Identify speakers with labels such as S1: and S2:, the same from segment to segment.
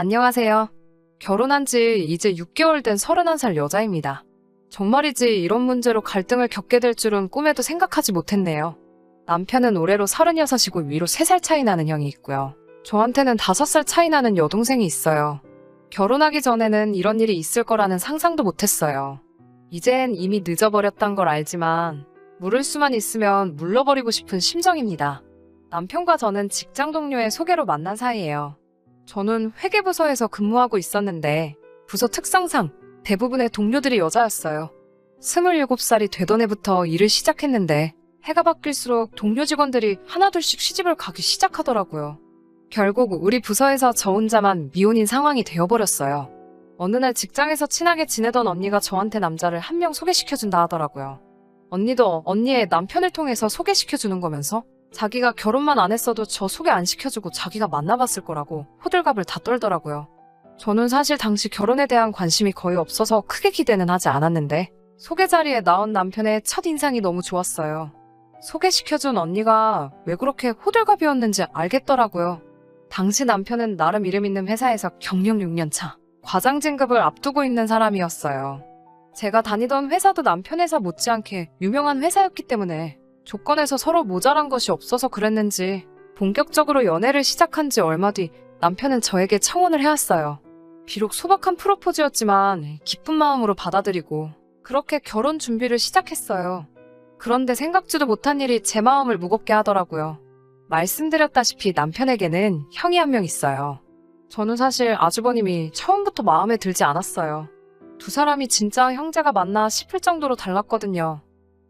S1: 안녕하세요. 결혼한 지 이제 6개월 된 31살 여자입니다. 정말이지 이런 문제로 갈등을 겪게 될 줄은 꿈에도 생각하지 못했네요. 남편은 올해로 36이고 위로 3살 차이 나는 형이 있고요. 저한테는 5살 차이 나는 여동생이 있어요. 결혼하기 전에는 이런 일이 있을 거라는 상상도 못했어요. 이젠 이미 늦어버렸단 걸 알지만 물을 수만 있으면 물러버리고 싶은 심정입니다. 남편과 저는 직장 동료의 소개로 만난 사이예요. 저는 회계부서에서 근무하고 있었는데 부서 특성상 대부분의 동료들이 여자였어요. 27살이 되던 해부터 일을 시작했는데 해가 바뀔수록 동료 직원들이 하나둘씩 시집을 가기 시작하더라고요. 결국 우리 부서에서 저 혼자만 미혼인 상황이 되어버렸어요. 어느 날 직장에서 친하게 지내던 언니가 저한테 남자를 한 명 소개시켜준다 하더라고요. 언니도 언니의 남편을 통해서 소개시켜주는 거면서 자기가 결혼만 안 했어도 저 소개 안 시켜주고 자기가 만나봤을 거라고 호들갑을 다 떨더라고요. 저는 사실 당시 결혼에 대한 관심이 거의 없어서 크게 기대는 하지 않았는데 소개 자리에 나온 남편의 첫 인상이 너무 좋았어요. 소개시켜준 언니가 왜 그렇게 호들갑이었는지 알겠더라고요. 당시 남편은 나름 이름 있는 회사에서 경력 6년 차, 과장 진급을 앞두고 있는 사람이었어요. 제가 다니던 회사도 남편 회사 못지않게 유명한 회사였기 때문에 조건에서 서로 모자란 것이 없어서 그랬는지 본격적으로 연애를 시작한 지 얼마 뒤 남편은 저에게 청혼을 해왔어요. 비록 소박한 프로포즈였지만 기쁜 마음으로 받아들이고 그렇게 결혼 준비를 시작했어요. 그런데 생각지도 못한 일이 제 마음을 무겁게 하더라고요. 말씀드렸다시피 남편에게는 형이 한 명 있어요. 저는 사실 아주버님이 처음부터 마음에 들지 않았어요. 두 사람이 진짜 형제가 맞나 싶을 정도로 달랐거든요.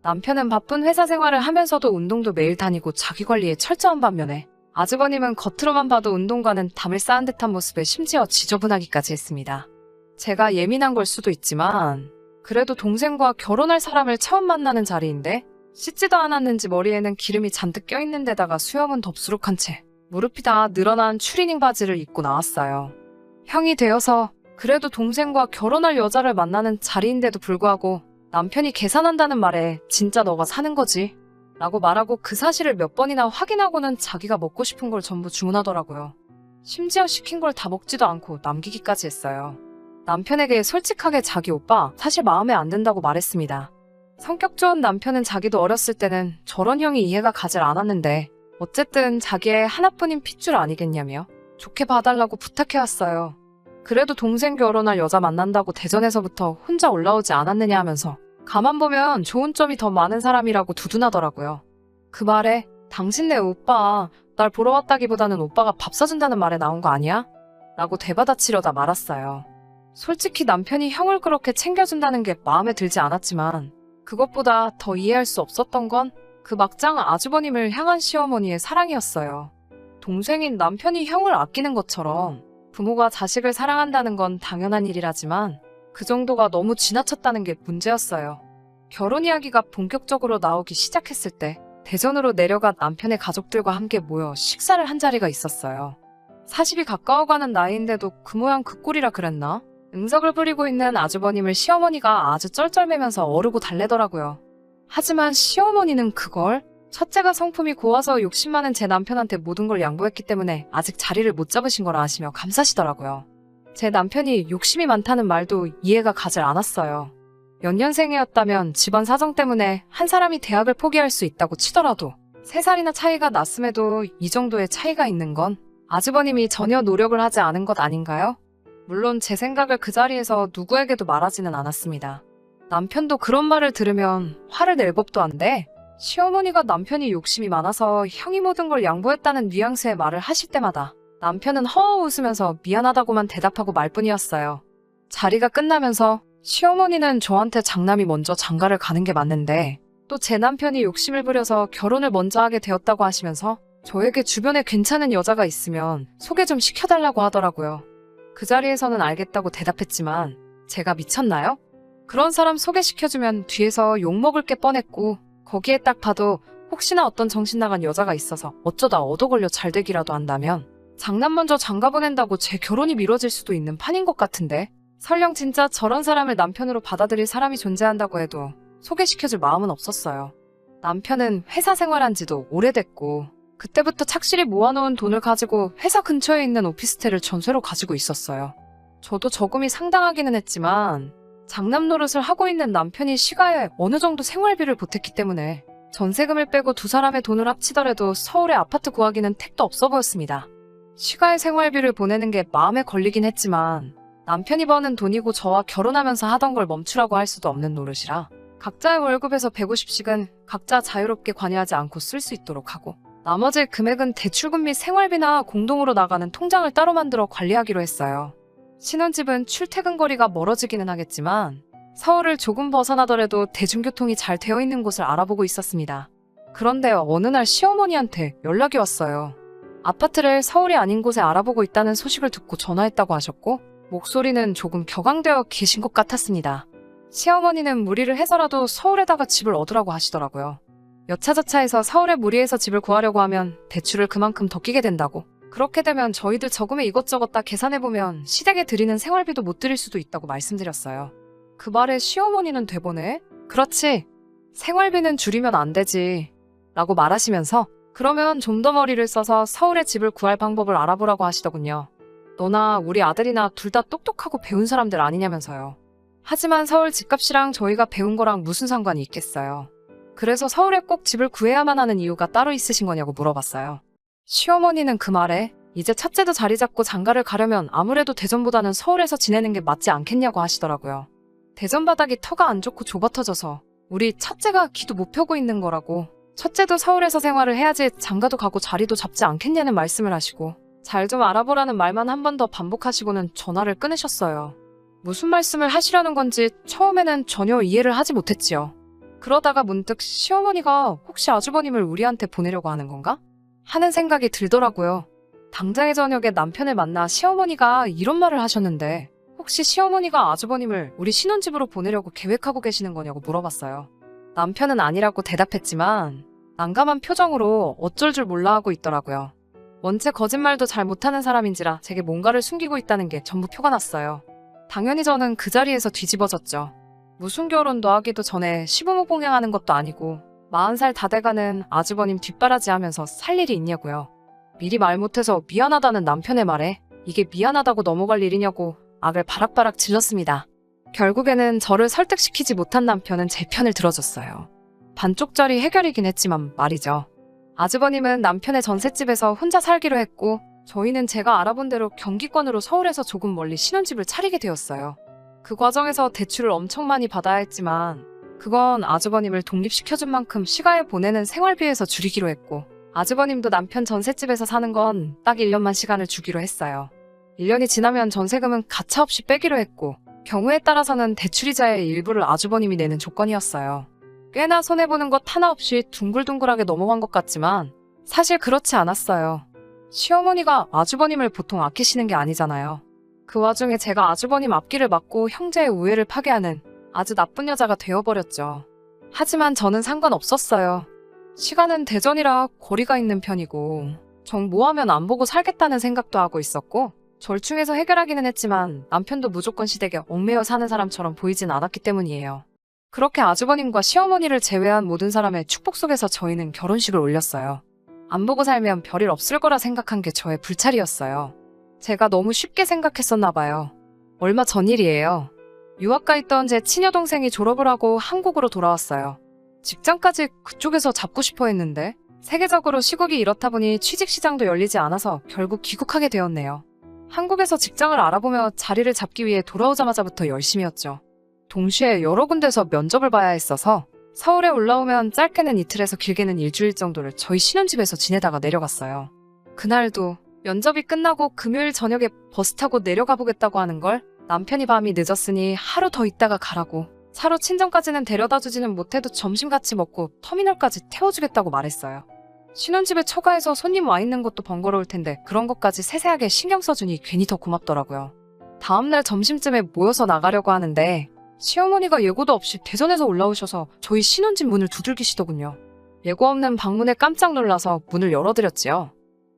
S1: 남편은 바쁜 회사 생활을 하면서도 운동도 매일 다니고 자기 관리에 철저한 반면에 아주버님은 겉으로만 봐도 운동과는 담을 쌓은 듯한 모습에 심지어 지저분하기까지 했습니다. 제가 예민한 걸 수도 있지만 그래도 동생과 결혼할 사람을 처음 만나는 자리인데 씻지도 않았는지 머리에는 기름이 잔뜩 껴있는 데다가 수염은 덥수룩한 채 무릎이 다 늘어난 추리닝 바지를 입고 나왔어요. 형이 되어서 그래도 동생과 결혼할 여자를 만나는 자리인데도 불구하고 남편이 계산한다는 말에 진짜 너가 사는 거지? 라고 말하고 그 사실을 몇 번이나 확인하고는 자기가 먹고 싶은 걸 전부 주문하더라고요. 심지어 시킨 걸 다 먹지도 않고 남기기까지 했어요. 남편에게 솔직하게 자기 오빠 사실 마음에 안 든다고 말했습니다. 성격 좋은 남편은 자기도 어렸을 때는 저런 형이 이해가 가질 않았는데 어쨌든 자기의 하나뿐인 핏줄 아니겠냐며 좋게 봐달라고 부탁해왔어요. 그래도 동생 결혼할 여자 만난다고 대전에서부터 혼자 올라오지 않았느냐 하면서 가만 보면 좋은 점이 더 많은 사람이라고 두둔하더라고요. 그 말에 당신네 오빠 날 보러 왔다기보다는 오빠가 밥 사준다는 말에 나온 거 아니야? 라고 되받아치려다 말았어요. 솔직히 남편이 형을 그렇게 챙겨준다는 게 마음에 들지 않았지만 그것보다 더 이해할 수 없었던 건 그 막장 아주버님을 향한 시어머니의 사랑이었어요. 동생인 남편이 형을 아끼는 것처럼 부모가 자식을 사랑한다는 건 당연한 일이라지만 그 정도가 너무 지나쳤다는 게 문제였어요. 결혼 이야기가 본격적으로 나오기 시작했을 때 대전으로 내려간 남편의 가족들과 함께 모여 식사를 한 자리가 있었어요. 40이 가까워가는 나이인데도 그 모양 그 꼴이라 그랬나? 응석을 부리고 있는 아주버님을 시어머니가 아주 쩔쩔매면서 어르고 달래더라고요. 하지만 시어머니는 그걸 첫째가 성품이 고와서 욕심 많은 제 남편한테 모든 걸 양보했기 때문에 아직 자리를 못 잡으신 거라 하시며 감사시더라고요. 제 남편이 욕심이 많다는 말도 이해가 가질 않았어요. 연년생이었다면 집안 사정 때문에 한 사람이 대학을 포기할 수 있다고 치더라도 3살이나 차이가 났음에도 이 정도의 차이가 있는 건 아주버님이 전혀 노력을 하지 않은 것 아닌가요? 물론 제 생각을 그 자리에서 누구에게도 말하지는 않았습니다. 남편도 그런 말을 들으면 화를 낼 법도 한데 시어머니가 남편이 욕심이 많아서 형이 모든 걸 양보했다는 뉘앙스의 말을 하실 때마다 남편은 허허 웃으면서 미안하다고만 대답하고 말뿐이었어요. 자리가 끝나면서 시어머니는 저한테 장남이 먼저 장가를 가는 게 맞는데 또 제 남편이 욕심을 부려서 결혼을 먼저 하게 되었다고 하시면서 저에게 주변에 괜찮은 여자가 있으면 소개 좀 시켜달라고 하더라고요. 그 자리에서는 알겠다고 대답했지만 제가 미쳤나요? 그런 사람 소개시켜주면 뒤에서 욕먹을 게 뻔했고 거기에 딱 봐도 혹시나 어떤 정신 나간 여자가 있어서 어쩌다 얻어걸려 잘되기라도 한다면 장남 먼저 장가 보낸다고 제 결혼이 미뤄질 수도 있는 판인 것 같은데 설령 진짜 저런 사람을 남편으로 받아들일 사람이 존재한다고 해도 소개시켜줄 마음은 없었어요. 남편은 회사 생활한 지도 오래됐고 그때부터 착실히 모아놓은 돈을 가지고 회사 근처에 있는 오피스텔을 전세로 가지고 있었어요. 저도 저금이 상당하기는 했지만 장남 노릇을 하고 있는 남편이 시가에 어느 정도 생활비를 보탰기 때문에 전세금을 빼고 두 사람의 돈을 합치더라도 서울에 아파트 구하기는 택도 없어 보였습니다. 시가의 생활비를 보내는 게 마음에 걸리긴 했지만 남편이 버는 돈이고 저와 결혼하면서 하던 걸 멈추라고 할 수도 없는 노릇이라 각자의 월급에서 150씩은 각자 자유롭게 관여하지 않고 쓸 수 있도록 하고 나머지 금액은 대출금 및 생활비나 공동으로 나가는 통장을 따로 만들어 관리하기로 했어요. 신혼집은 출퇴근 거리가 멀어지기는 하겠지만 서울을 조금 벗어나더라도 대중교통이 잘 되어 있는 곳을 알아보고 있었습니다. 그런데 어느 날 시어머니한테 연락이 왔어요. 아파트를 서울이 아닌 곳에 알아보고 있다는 소식을 듣고 전화했다고 하셨고 목소리는 조금 격앙되어 계신 것 같았습니다. 시어머니는 무리를 해서라도 서울에다가 집을 얻으라고 하시더라고요. 여차저차해서 서울에 무리해서 집을 구하려고 하면 대출을 그만큼 더 끼게 된다고. 그렇게 되면 저희들 저금에 이것저것 다 계산해보면 시댁에 드리는 생활비도 못 드릴 수도 있다고 말씀드렸어요. 그 말에 시어머니는 되보네? 그렇지. 생활비는 줄이면 안 되지. 라고 말하시면서 그러면 좀 더 머리를 써서 서울에 집을 구할 방법을 알아보라고 하시더군요. 너나 우리 아들이나 둘 다 똑똑하고 배운 사람들 아니냐면서요. 하지만 서울 집값이랑 저희가 배운 거랑 무슨 상관이 있겠어요. 그래서 서울에 꼭 집을 구해야만 하는 이유가 따로 있으신 거냐고 물어봤어요. 시어머니는 그 말에 이제 첫째도 자리 잡고 장가를 가려면 아무래도 대전보다는 서울에서 지내는 게 맞지 않겠냐고 하시더라고요. 대전 바닥이 터가 안 좋고 좁아 터져서 우리 첫째가 기도 못 펴고 있는 거라고 첫째도 서울에서 생활을 해야지 장가도 가고 자리도 잡지 않겠냐는 말씀을 하시고 잘 좀 알아보라는 말만 한 번 더 반복하시고는 전화를 끊으셨어요. 무슨 말씀을 하시려는 건지 처음에는 전혀 이해를 하지 못했지요. 그러다가 문득 시어머니가 혹시 아주버님을 우리한테 보내려고 하는 건가? 하는 생각이 들더라고요. 당장의 저녁에 남편을 만나 시어머니가 이런 말을 하셨는데 혹시 시어머니가 아주버님을 우리 신혼집으로 보내려고 계획하고 계시는 거냐고 물어봤어요. 남편은 아니라고 대답했지만 난감한 표정으로 어쩔 줄 몰라 하고 있더라고요. 원체 거짓말도 잘 못하는 사람인지라 제게 뭔가를 숨기고 있다는 게 전부 표가 났어요. 당연히 저는 그 자리에서 뒤집어졌죠. 무슨 결혼도 하기도 전에 시부모 봉양하는 것도 아니고 40살 다 돼가는 아주버님 뒷바라지 하면서 살 일이 있냐고요. 미리 말 못해서 미안하다는 남편의 말에 이게 미안하다고 넘어갈 일이냐고 악을 바락바락 질렀습니다. 결국에는 저를 설득시키지 못한 남편은 제 편을 들어줬어요. 반쪽짜리 해결이긴 했지만 말이죠. 아주버님은 남편의 전셋집에서 혼자 살기로 했고 저희는 제가 알아본 대로 경기권으로 서울에서 조금 멀리 신혼집을 차리게 되었어요. 그 과정에서 대출을 엄청 많이 받아야 했지만 그건 아주버님을 독립시켜준 만큼 시가에 보내는 생활비에서 줄이기로 했고 아주버님도 남편 전셋집에서 사는 건 딱 1년만 시간을 주기로 했어요. 1년이 지나면 전세금은 가차없이 빼기로 했고 경우에 따라서는 대출이자의 일부를 아주버님이 내는 조건이었어요. 꽤나 손해보는 것 하나 없이 둥글둥글하게 넘어간 것 같지만 사실 그렇지 않았어요. 시어머니가 아주버님을 보통 아끼시는 게 아니잖아요. 그 와중에 제가 아주버님 앞길을 막고 형제의 우애를 파괴하는 아주 나쁜 여자가 되어버렸죠. 하지만 저는 상관없었어요. 시간은 대전이라 거리가 있는 편이고 정 뭐하면 안 보고 살겠다는 생각도 하고 있었고 절충해서 해결하기는 했지만 남편도 무조건 시댁에 얽매여 사는 사람처럼 보이진 않았기 때문이에요. 그렇게 아주버님과 시어머니를 제외한 모든 사람의 축복 속에서 저희는 결혼식을 올렸어요. 안 보고 살면 별일 없을 거라 생각한 게 저의 불찰이었어요. 제가 너무 쉽게 생각했었나 봐요. 얼마 전 일이에요. 유학가 있던 제 친여동생이 졸업을 하고 한국으로 돌아왔어요. 직장까지 그쪽에서 잡고 싶어 했는데 세계적으로 시국이 이렇다 보니 취직시장도 열리지 않아서 결국 귀국하게 되었네요. 한국에서 직장을 알아보며 자리를 잡기 위해 돌아오자마자부터 열심히였죠. 동시에 여러 군데서 면접을 봐야 했어서 서울에 올라오면 짧게는 이틀에서 길게는 일주일 정도를 저희 신혼집에서 지내다가 내려갔어요. 그날도 면접이 끝나고 금요일 저녁에 버스 타고 내려가 보겠다고 하는 걸 남편이 밤이 늦었으니 하루 더 있다가 가라고 차로 친정까지는 데려다주지는 못해도 점심 같이 먹고 터미널까지 태워주겠다고 말했어요. 신혼집에 처가해서 손님 와 있는 것도 번거로울 텐데 그런 것까지 세세하게 신경 써주니 괜히 더 고맙더라고요. 다음날 점심쯤에 모여서 나가려고 하는데 시어머니가 예고도 없이 대전에서 올라오셔서 저희 신혼집 문을 두들기시더군요. 예고 없는 방문에 깜짝 놀라서 문을 열어드렸지요.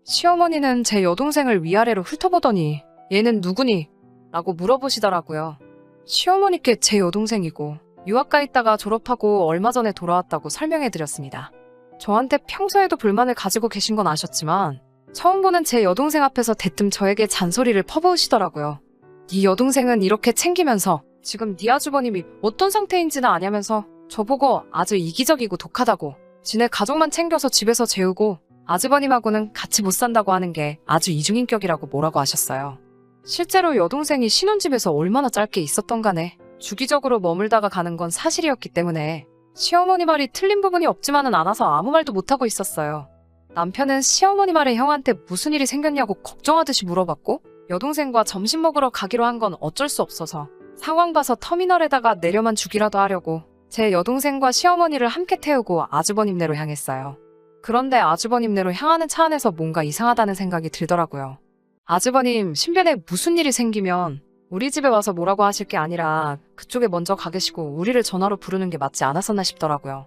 S1: 시어머니는 제 여동생을 위아래로 훑어보더니 얘는 누구니? 라고 물어보시더라고요. 시어머니께 제 여동생이고 유학가 있다가 졸업하고 얼마 전에 돌아왔다고 설명해드렸습니다. 저한테 평소에도 불만을 가지고 계신 건 아셨지만 처음 보는 제 여동생 앞에서 대뜸 저에게 잔소리를 퍼부으시더라고요. 네 여동생은 이렇게 챙기면서 지금 네 아주버님이 어떤 상태인지는 아냐면서 저보고 아주 이기적이고 독하다고, 지네 가족만 챙겨서 집에서 재우고 아주버님하고는 같이 못 산다고 하는 게 아주 이중인격이라고 뭐라고 하셨어요. 실제로 여동생이 신혼집에서 얼마나 짧게 있었던 간에 주기적으로 머물다가 가는 건 사실이었기 때문에 시어머니 말이 틀린 부분이 없지만은 않아서 아무 말도 못하고 있었어요. 남편은 시어머니 말에 형한테 무슨 일이 생겼냐고 걱정하듯이 물어봤고, 여동생과 점심 먹으러 가기로 한 건 어쩔 수 없어서 상황 봐서 터미널에다가 내려만 주기라도 하려고 제 여동생과 시어머니를 함께 태우고 아주버님네로 향했어요. 그런데 아주버님네로 향하는 차 안에서 뭔가 이상하다는 생각이 들더라고요. 아주버님 신변에 무슨 일이 생기면 우리 집에 와서 뭐라고 하실 게 아니라 그쪽에 먼저 가 계시고 우리를 전화로 부르는 게 맞지 않았었나 싶더라고요.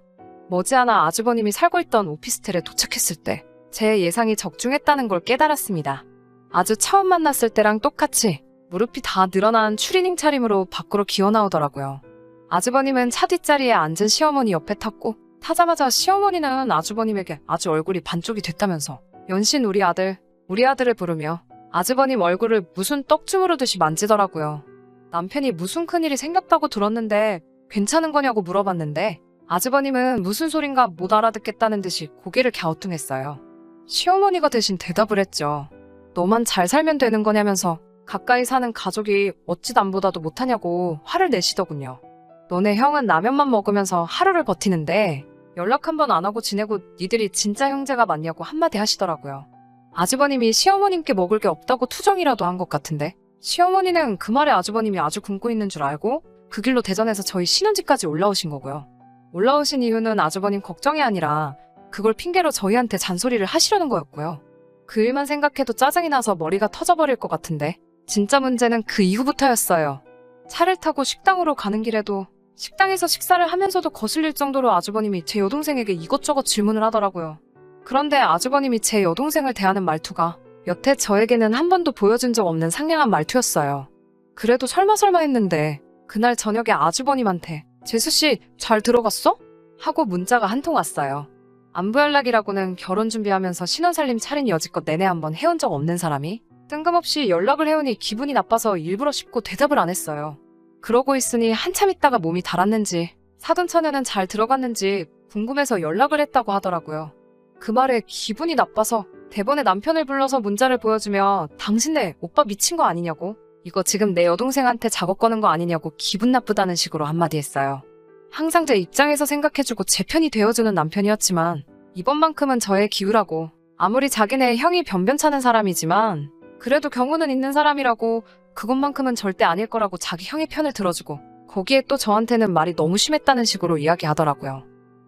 S1: 머지않아 아주버님이 살고 있던 오피스텔에 도착했을 때 제 예상이 적중했다는 걸 깨달았습니다. 아주 처음 만났을 때랑 똑같이 무릎이 다 늘어난 추리닝 차림으로 밖으로 기어나오더라고요. 아주버님은 차 뒷자리에 앉은 시어머니 옆에 탔고, 타자마자 시어머니는 아주버님에게 아주 얼굴이 반쪽이 됐다면서 연신 우리 아들을 부르며 아주버님 얼굴을 무슨 떡 주무르듯이 만지더라고요. 남편이 무슨 큰일이 생겼다고 들었는데 괜찮은 거냐고 물어봤는데 아주버님은 무슨 소린가 못 알아듣겠다는 듯이 고개를 갸우뚱했어요. 시어머니가 대신 대답을 했죠. 너만 잘 살면 되는 거냐면서 가까이 사는 가족이 어찌 남보다도 못하냐고 화를 내시더군요. 너네 형은 라면만 먹으면서 하루를 버티는데 연락 한 번 안 하고 지내고 니들이 진짜 형제가 맞냐고 한마디 하시더라고요. 아주버님이 시어머님께 먹을 게 없다고 투정이라도 한 것 같은데 시어머니는 그 말에 아주버님이 아주 굶고 있는 줄 알고 그 길로 대전에서 저희 신혼집까지 올라오신 거고요. 올라오신 이유는 아주버님 걱정이 아니라 그걸 핑계로 저희한테 잔소리를 하시려는 거였고요. 그 일만 생각해도 짜증이 나서 머리가 터져버릴 것 같은데 진짜 문제는 그 이후부터였어요. 차를 타고 식당으로 가는 길에도 식당에서 식사를 하면서도 거슬릴 정도로 아주버님이 제 여동생에게 이것저것 질문을 하더라고요. 그런데 아주버님이 제 여동생을 대하는 말투가 여태 저에게는 한 번도 보여준 적 없는 상냥한 말투였어요. 그래도 설마 했는데 그날 저녁에 아주버님한테 재수씨 잘 들어갔어? 하고 문자가 한 통 왔어요. 안부 연락이라고는 결혼 준비하면서 신혼살림 차린 여지껏 내내 한번 해온 적 없는 사람이 뜬금없이 연락을 해오니 기분이 나빠서 일부러 씹고 대답을 안 했어요. 그러고 있으니 한참 있다가 몸이 달았는지 사돈 처녀는 잘 들어갔는지 궁금해서 연락을 했다고 하더라고요. 그 말에 기분이 나빠서 대번에 남편을 불러서 문자를 보여주며 당신네 오빠 미친 거 아니냐고, 이거 지금 내 여동생한테 작업 거는 거 아니냐고 기분 나쁘다는 식으로 한마디 했어요. 항상 제 입장에서 생각해주고 제 편이 되어주는 남편이었지만 이번만큼은 저의 기우라고, 아무리 자기네 형이 변변찮은 사람이지만 그래도 경우는 있는 사람이라고 그것만큼은 절대 아닐 거라고 자기 형의 편을 들어주고 거기에 또 저한테는 말이 너무 심했다는 식으로 이야기하더라고요.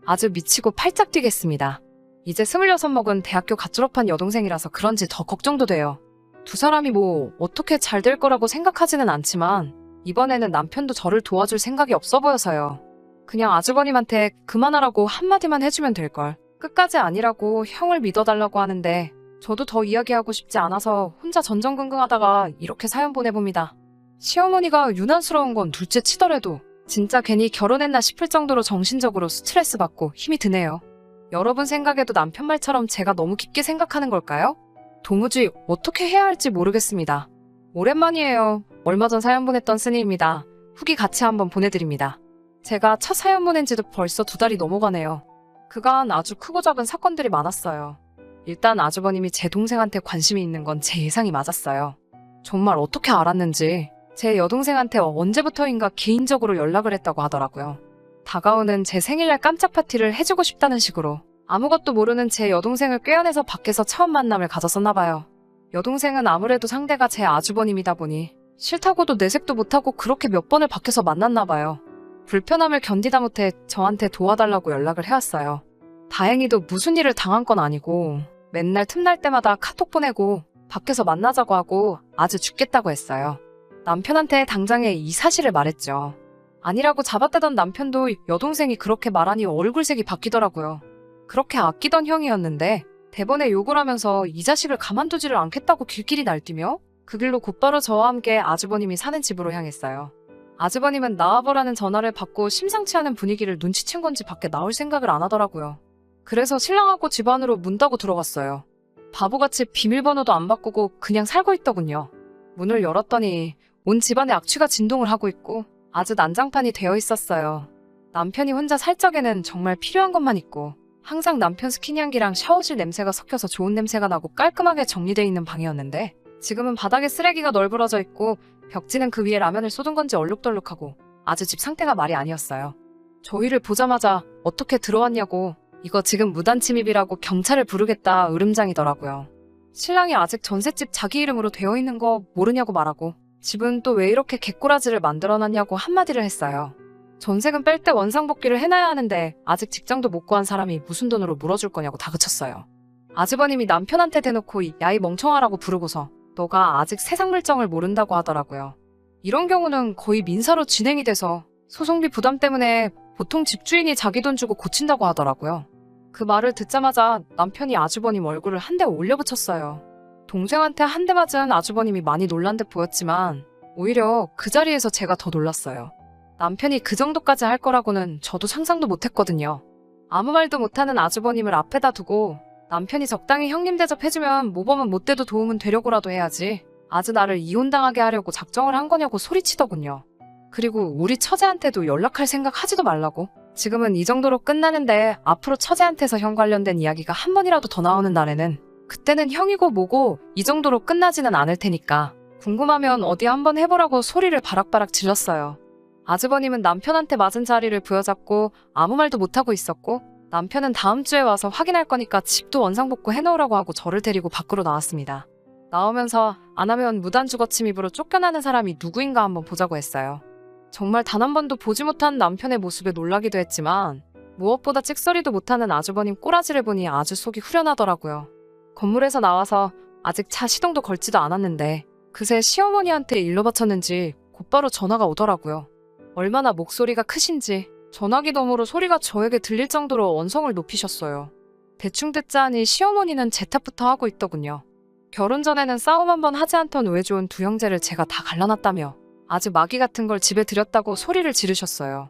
S1: 아주 미치고 팔짝 뛰겠습니다. 이제 26 먹은 대학교 갓 졸업한 여동생이라서 그런지 더 걱정도 돼요. 두 사람이 뭐 어떻게 잘 될 거라고 생각하지는 않지만 이번에는 남편도 저를 도와줄 생각이 없어 보여서요. 그냥 아주버님한테 그만하라고 한마디만 해주면 될걸. 끝까지 아니라고 형을 믿어달라고 하는데 저도 더 이야기하고 싶지 않아서 혼자 전전긍긍하다가 이렇게 사연 보내봅니다. 시어머니가 유난스러운 건 둘째 치더라도 진짜 괜히 결혼했나 싶을 정도로 정신적으로 스트레스 받고 힘이 드네요. 여러분 생각에도 남편 말처럼 제가 너무 깊게 생각하는 걸까요? 도무지 어떻게 해야 할지 모르겠습니다. 오랜만이에요. 얼마 전 사연 보냈던 쓰니입니다. 후기 같이 한번 보내드립니다. 제가 첫 사연 보낸 지도 벌써 2달이 넘어가네요. 그간 아주 크고 작은 사건들이 많았어요. 일단 아주버님이 제 동생한테 관심이 있는 건 제 예상이 맞았어요. 정말 어떻게 알았는지 제 여동생한테 언제부터인가 개인적으로 연락을 했다고 하더라고요. 다가오는 제 생일날 깜짝 파티를 해주고 싶다는 식으로 아무것도 모르는 제 여동생을 꿰어내서 밖에서 처음 만남을 가졌었나 봐요. 여동생은 아무래도 상대가 제 아주버님이다 보니 싫다고도 내색도 못하고 그렇게 몇 번을 밖에서 만났나 봐요. 불편함을 견디다 못해 저한테 도와달라고 연락을 해왔어요. 다행히도 무슨 일을 당한 건 아니고 맨날 틈날 때마다 카톡 보내고 밖에서 만나자고 하고 아주 죽겠다고 했어요. 남편한테 당장에 이 사실을 말했죠. 아니라고 잡아떼던 남편도 여동생이 그렇게 말하니 얼굴색이 바뀌더라고요. 그렇게 아끼던 형이었는데 대번에 욕을 하면서 이 자식을 가만두지를 않겠다고 길길이 날뛰며 그 길로 곧바로 저와 함께 아주버님이 사는 집으로 향했어요. 아주버님은 나와보라는 전화를 받고 심상치 않은 분위기를 눈치챈 건지 밖에 나올 생각을 안 하더라고요. 그래서 신랑하고 집 안으로 문 닫고 들어갔어요. 바보같이 비밀번호도 안 바꾸고 그냥 살고 있더군요. 문을 열었더니 온 집안에 악취가 진동을 하고 있고 아주 난장판이 되어 있었어요. 남편이 혼자 살 적에는 정말 필요한 것만 있고 항상 남편 스킨향기랑 샤워실 냄새가 섞여서 좋은 냄새가 나고 깔끔하게 정리되어 있는 방이었는데 지금은 바닥에 쓰레기가 널브러져 있고 벽지는 그 위에 라면을 쏟은 건지 얼룩덜룩하고 아주 집 상태가 말이 아니었어요. 저희를 보자마자 어떻게 들어왔냐고 이거 지금 무단 침입이라고 경찰을 부르겠다 으름장이더라고요. 신랑이 아직 전셋집 자기 이름으로 되어 있는 거 모르냐고 말하고 집은 또 왜 이렇게 개꼬라지를 만들어놨냐고 한마디를 했어요. 전세금 뺄 때 원상복귀를 해놔야 하는데 아직 직장도 못 구한 사람이 무슨 돈으로 물어줄 거냐고 다그쳤어요. 아주버님이 남편한테 대놓고 야 이 멍청아라고 부르고서 너가 아직 세상 물정을 모른다고 하더라고요. 이런 경우는 거의 민사로 진행이 돼서 소송비 부담 때문에 보통 집주인이 자기 돈 주고 고친다고 하더라고요. 그 말을 듣자마자 남편이 아주버님 얼굴을 한 대 올려붙였어요. 동생한테 한 대 맞은 아주버님이 많이 놀란 듯 보였지만 오히려 그 자리에서 제가 더 놀랐어요. 남편이 그 정도까지 할 거라고는 저도 상상도 못했거든요. 아무 말도 못하는 아주버님을 앞에다 두고 남편이 적당히 형님 대접해주면 모범은 못 돼도 도움은 되려고라도 해야지 아주 나를 이혼당하게 하려고 작정을 한 거냐고 소리치더군요. 그리고 우리 처제한테도 연락할 생각 하지도 말라고. 지금은 이 정도로 끝나는데 앞으로 처제한테서 형 관련된 이야기가 한 번이라도 더 나오는 날에는 그때는 형이고 뭐고 이 정도로 끝나지는 않을 테니까 궁금하면 어디 한번 해보라고 소리를 바락바락 질렀어요. 아주버님은 남편한테 맞은 자리를 부여잡고 아무 말도 못하고 있었고 남편은 다음 주에 와서 확인할 거니까 집도 원상복구 해놓으라고 하고 저를 데리고 밖으로 나왔습니다. 나오면서 안 하면 무단 주거 침입으로 쫓겨나는 사람이 누구인가 한번 보자고 했어요. 정말 단 한 번도 보지 못한 남편의 모습에 놀라기도 했지만 무엇보다 찍소리도 못하는 아주버님 꼬라지를 보니 아주 속이 후련하더라고요. 건물에서 나와서 아직 차 시동도 걸지도 않았는데 그새 시어머니한테 일러 바쳤는지 곧바로 전화가 오더라고요. 얼마나 목소리가 크신지 전화기 너머로 소리가 저에게 들릴 정도로 언성을 높이셨어요. 대충 듣자 하니 시어머니는 제 탓부터 하고 있더군요. 결혼 전에는 싸움 한 번 하지 않던 왜 좋은 두 형제를 제가 다 갈라놨다며 아주 마귀 같은 걸 집에 들였다고 소리를 지르셨어요.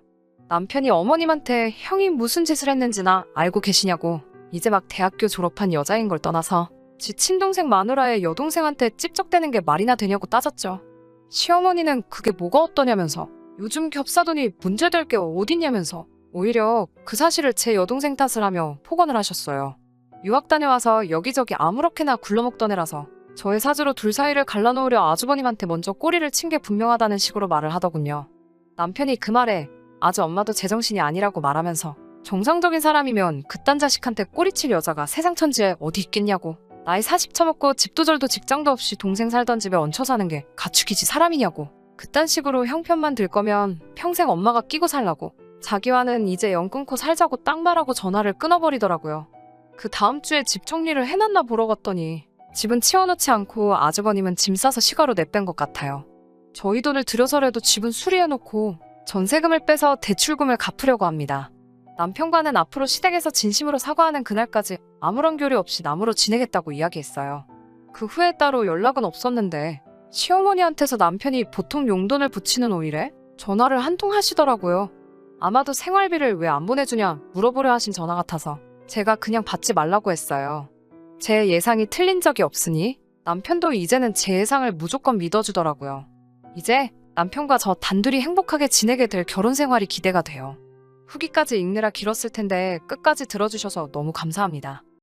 S1: 남편이 어머님한테 형이 무슨 짓을 했는지나 알고 계시냐고 이제 막 대학교 졸업한 여자인 걸 떠나서 지 친동생 마누라의 여동생한테 찝쩍대는 게 말이나 되냐고 따졌죠. 시어머니는 그게 뭐가 어떠냐면서 요즘 겹사돈이 문제될 게 어딨냐면서 오히려 그 사실을 제 여동생 탓을 하며 폭언을 하셨어요. 유학 다녀와서 여기저기 아무렇게나 굴러먹던 애라서 저의 사주로 둘 사이를 갈라놓으려 아주버님한테 먼저 꼬리를 친 게 분명하다는 식으로 말을 하더군요. 남편이 그 말에 아주 엄마도 제정신이 아니라고 말하면서 정상적인 사람이면 그딴 자식한테 꼬리칠 여자가 세상 천지에 어디 있겠냐고 나이 40 처먹고 집도 절도 직장도 없이 동생 살던 집에 얹혀 사는 게 가축이지 사람이냐고 그딴 식으로 형편만 들 거면 평생 엄마가 끼고 살라고 자기와는 이제 연 끊고 살자고 딱 말하고 전화를 끊어버리더라고요. 그 다음 주에 집 정리를 해놨나 보러 갔더니 집은 치워놓지 않고 아주버님은 짐 싸서 시가로 내뺀 것 같아요. 저희 돈을 들여서라도 집은 수리해놓고 전세금을 빼서 대출금을 갚으려고 합니다. 남편과는 앞으로 시댁에서 진심으로 사과하는 그날까지 아무런 교류 없이 남으로 지내겠다고 이야기했어요. 그 후에 따로 연락은 없었는데 시어머니한테서 남편이 보통 용돈을 붙이는 5일에 전화를 한 통 하시더라고요. 아마도 생활비를 왜 안 보내주냐 물어보려 하신 전화 같아서 제가 그냥 받지 말라고 했어요. 제 예상이 틀린 적이 없으니 남편도 이제는 제 예상을 무조건 믿어주더라고요. 이제 남편과 저 단둘이 행복하게 지내게 될 결혼 생활이 기대가 돼요. 후기까지 읽느라 길었을 텐데 끝까지 들어주셔서 너무 감사합니다.